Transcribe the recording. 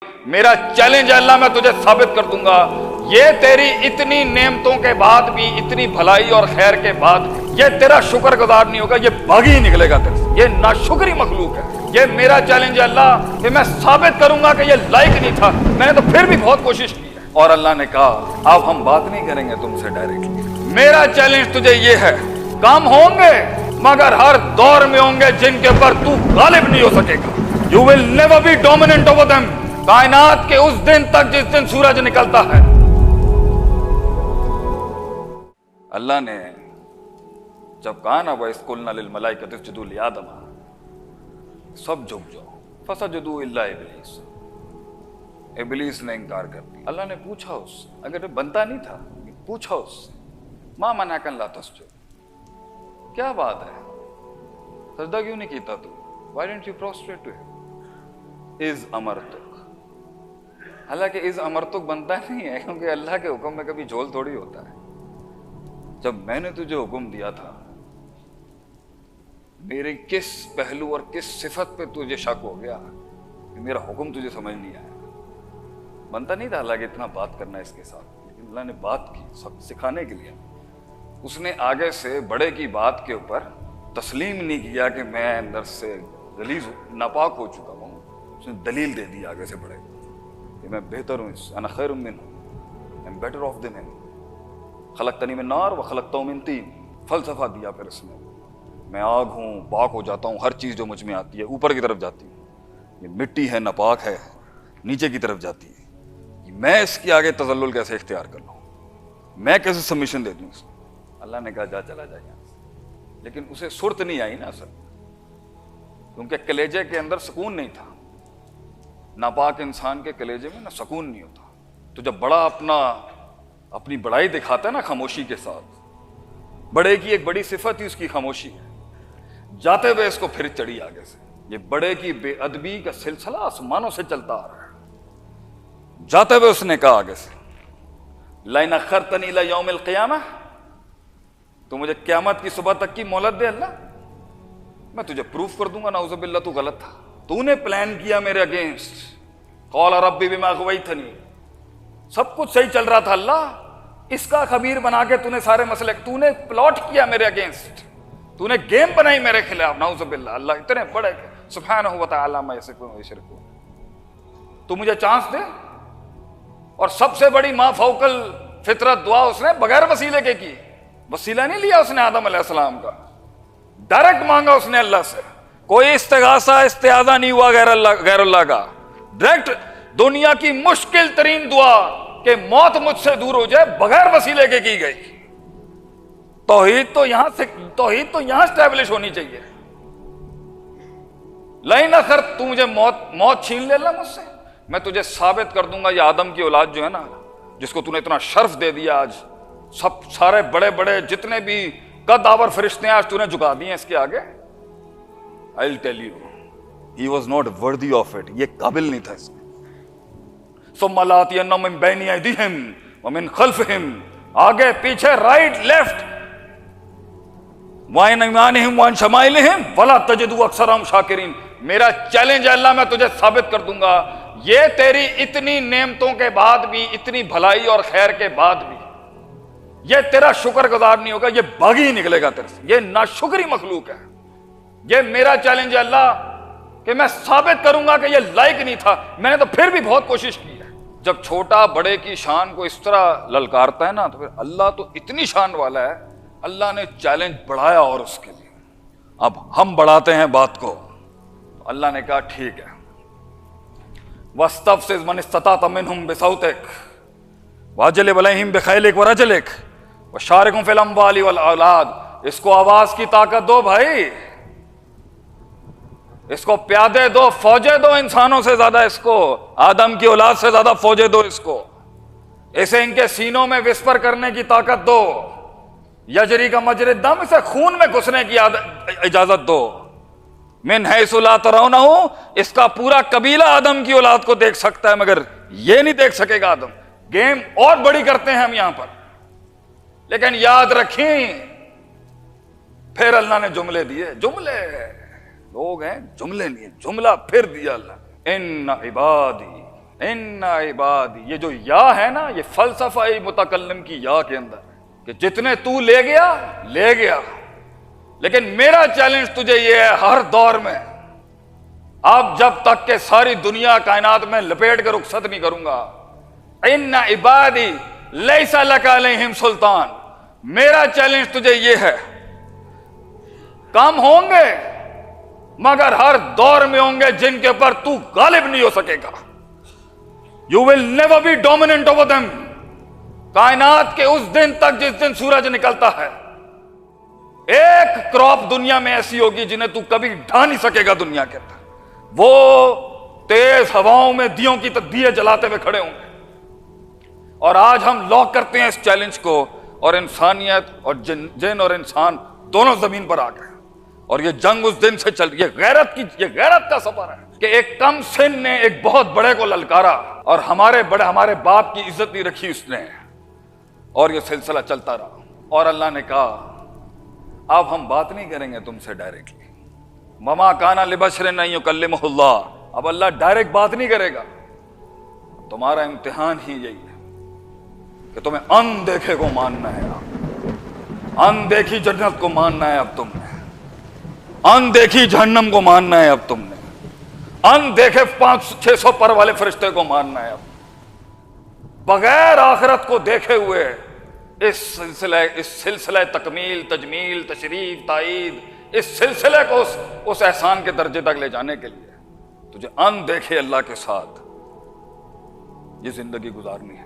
میرا چیلنج ہے اللہ میں تجھے ثابت کر دوں گا یہ تیری اتنی نعمتوں کے بعد بھی، اتنی بھلائی اور خیر کے بعد یہ تیرا شکر گزار نہیں ہوگا، یہ بھاگی ہی نکلے گا تیرے سے، یہ ناشکری مخلوق ہے۔ یہ میرا چیلنج ہے اللہ کہ میں ثابت کروں گا کہ یہ لائق نہیں تھا، میں نے تو پھر بھی بہت کوشش کی ہے۔ اور اللہ نے کہا اب ہم بات نہیں کریں گے تم سے ڈائریکٹلی، میرا چیلنج تجھے یہ ہے، کام ہوں گے مگر ہر دور میں ہوں گے جن کے اوپر تو غالب نہیں ہو سکے گا۔ You will never be dominant over them۔ کائنات کے اس دن تک جس دن سورج نکلتا ہے۔ اللہ نے جب کہا نا وَإِذْ قُلْنَا لِلْمَلَائِكَةِ اسْجُدُوا لِآدَمَ، سب جھک جاؤ، فَسَجَدُوا إِلَّا إِبْلِيسَ، ابلیس نے انکار کر دیا۔ اللہ نے پوچھا اس سے، اگر بنتا نہیں تھا پوچھا اس سے مَا مَنَعَكَ أَلَّا تَسْجُدَ، کیا بات ہے سجدہ کیوں نہیں کیتا تو؟ Why didn't you prostrate to him؟ اِذْ أَمَرْتُكَ، حالانکہ اِذْ أَمَرْتُكَ بنتا نہیں ہے کیونکہ اللہ کے حکم میں کبھی جھول تھوڑی ہوتا ہے۔ جب میں نے تجھے حکم دیا تھا، میرے کس پہلو اور کس صفت پہ تجھے شک ہو گیا کہ میرا حکم تجھے سمجھ نہیں آیا؟ بنتا نہیں تھا اللہ کہ اتنا بات کرنا اس کے ساتھ، لیکن اللہ نے بات کی سب سکھانے کے لیے۔ اس نے آگے سے بڑے کی بات کے اوپر تسلیم نہیں کیا کہ میں اندر سے غلیظ ناپاک ہو چکا ہوں، اس نے دلیل دے دی آگے سے بڑے کہ میں بہتر ہوں، اس انا خیر منہ، I am better off than him، خلقتنی من نار و خلقتہ من طین، فلسفہ دیا پھر اس نے، میں آگ ہوں، پاک ہو جاتا ہوں، ہر چیز جو مجھ میں آتی ہے اوپر کی طرف جاتی ہے، یہ مٹی ہے ناپاک ہے نیچے کی طرف جاتی ہے، میں اس کے آگے تذلل کیسے اختیار کر لوں، میں کیسے سبمیشن دے دوں اس کو؟ اللہ نے کہا جا چلا جا یہاں سے، لیکن اسے صورت نہیں آئی نا اصل، کیونکہ کلیجے کے اندر سکون نہیں تھا۔ ناپاک انسان کے کلیجے میں نا سکون نہیں ہوتا، تو جب بڑا اپنی بڑائی دکھاتا ہے نا خاموشی کے ساتھ، بڑے کی ایک بڑی صفت ہی اس کی خاموشی ہے، جاتے ہوئے اس کو پھر چڑھی آگے سے۔ یہ بڑے کی بے ادبی کا سلسلہ آسمانوں سے چلتا آ رہا ہے۔ جاتے ہوئے اس نے کہا آگے سے لَئِنْ أَخَّرْتَنِي إِلَىٰ يَوْمِ الْقِيَامَةِ، تو مجھے قیامت کی صبح تک کی مہلت دے اللہ، میں تجھے پروف کر دوں گا نعوذ باللہ تو غلط تھا، تو نے پلان کیا میرے اگینسٹ، قال ربی بما اغویتنی، سب کچھ صحیح چل رہا تھا اللہ، اس کا خبیر بنا کے تو نے سارے مسئلے، تو نے پلاٹ کیا میرے اگینسٹ، تو نے گیم بنائی میرے خلاف، نعوذ باللہ، اللہ اتنے بڑے سبحانہ و تعالی ما یصفون و یشرکون، تو مجھے چانس دے۔ اور سب سے بڑی ما فوق الفطرت دعا اس نے بغیر وسیلے کے کی، وسیلہ نہیں لیا اس نے آدم علیہ السلام کا، ڈائریکٹ مانگا اس نے اللہ سے، کوئی استغاثہ استعاذہ نہیں ہوا غیر اللہ کا، ڈائریکٹ دنیا کی مشکل ترین دعا کہ موت مجھ سے دور ہو جائے بغیر وسیلے کے کی گئی۔ توحید تو یہاں اسٹیبلش ہونی چاہیے۔ لائن اخر تو مجھے موت چھین لے اللہ مجھ سے، میں تجھے ثابت کر دوں گا یہ آدم کی اولاد جو ہے نا، جس کو تو نے اتنا شرف دے دیا، آج سارے بڑے بڑے جتنے بھی قد آور فرشتے ہیں آج تو نے جھکا دیے اس کے آگے۔ I'll tell you, he was not worthy of it، یہ قابل نہیں تھا اس میں۔ ثم لآتینہم من بین ایدیہم ومن خلفہم، آگے پیچھے رائٹ لیفٹ، وعن ایمانہم وعن شمائلہم ولا تجد اکثرہم شاکرین۔ میرا چیلنج ہے اللہ میں تجھے ثابت کر دوں گا یہ تیری اتنی نعمتوں کے بعد بھی، اتنی بھلائی اور خیر کے بعد بھی یہ تیرا شکر گزار نہیں ہوگا، یہ بھاگی ہی نکلے گا تیرے سے، یہ ناشکری مخلوق ہے۔ یہ میرا چیلنج ہے اللہ کہ میں ثابت کروں گا کہ یہ لائق نہیں تھا، میں نے تو پھر بھی بہت کوشش کی ہے۔ جب چھوٹا بڑے کی شان کو اس طرح للکارتا ہے نا، تو پھر اللہ تو اتنی شان والا ہے، اللہ نے چیلنج بڑھایا اور اس کے لیے۔ اب ہم بڑھاتے ہیں بات کو، تو اللہ نے کہا ٹھیک ہے، وَاسْتَفْزِزْ مَنِ اسْتَطَعْتَ مِنْهُمْ بِصَوْتِكَ وَأَجْلِبْ عَلَيْهِمْ بِخَيْلِكَ وَرَجْلِكَ وَشَارِكْهُمْ فِي الْأَمْوَالِ وَالْأَوْلَادِ۔ اس کو آواز کی طاقت دو بھائی، اس کو پیادے دو، فوجیں دو، انسانوں سے زیادہ اس کو، آدم کی اولاد سے زیادہ فوجیں دو اس کو، اسے ان کے سینوں میں وسپر کرنے کی طاقت دو، یجری کا مجری الدم، اسے خون میں گھسنے کی اجازت دو، من حیث لا ترونہ، اس کا پورا قبیلہ آدم کی اولاد کو دیکھ سکتا ہے مگر یہ نہیں دیکھ سکے گا آدم۔ گیم اور بڑی کرتے ہیں ہم یہاں پر، لیکن یاد رکھیں پھر اللہ نے جملے دیے، جملے لوگ ہیں، جملے نہیں، جملہ پھر دیا اللہ، ان عبادی ان عبادی، یہ جو یا ہے نا، یہ فلسفہ متکلم کی یا کے اندر کہ جتنے تو لے گیا، لیکن میرا چیلنج تجھے یہ ہے ہر دور میں، اب جب تک کہ ساری دنیا کائنات میں لپیٹ کے رخصت نہیں کروں گا، ان عبادی لیس لک علیہم سلطان، میرا چیلنج تجھے یہ ہے، کم ہوں گے مگر ہر دور میں ہوں گے جن کے اوپر تو غالب نہیں ہو سکے گا. You will never be dominant over them. کائنات کے اس دن تک جس دن سورج نکلتا ہے، ایک کراپ دنیا میں ایسی ہوگی جنہیں تو کبھی ڈھا نہیں سکے گا دنیا کے اندر. وہ تیز ہواؤں میں دیوں کی دیے جلاتے ہوئے کھڑے ہوں گے. اور آج ہم لاک کرتے ہیں اس چیلنج کو، اور انسانیت اور جن اور انسان دونوں زمین پر آ گئے، اور یہ جنگ اس دن سے چل رہی ہے. یہ غیرت کا سفر ہے کہ ایک کم سن نے ایک بہت بڑے کو للکارا، اور ہمارے باپ کی عزت نہیں رکھی اس نے، اور یہ سلسلہ چلتا رہا. اور اللہ نے کہا اب ہم بات نہیں کریں گے تم سے ڈائریکٹلی، وما کان لبشر ان یکلمہ اللہ، اب اللہ ڈائریکٹ بات نہیں کرے گا. تمہارا امتحان ہی یہی ہے کہ تمہیں ان دیکھے کو ماننا ہے، ان دیکھی جنت کو ماننا ہے، اب تم نے ان دیکھی جہنم کو ماننا ہے، اب تم نے ان دیکھے 500-600 پر والے فرشتے کو ماننا ہے. اب بغیر آخرت کو دیکھے ہوئے اس سلسلہ تکمیل، تجمیل، تشریف، تائید، اس سلسلے کو اس احسان کے درجے تک لے جانے کے لیے تجھے ان دیکھے اللہ کے ساتھ یہ زندگی گزارنی ہے.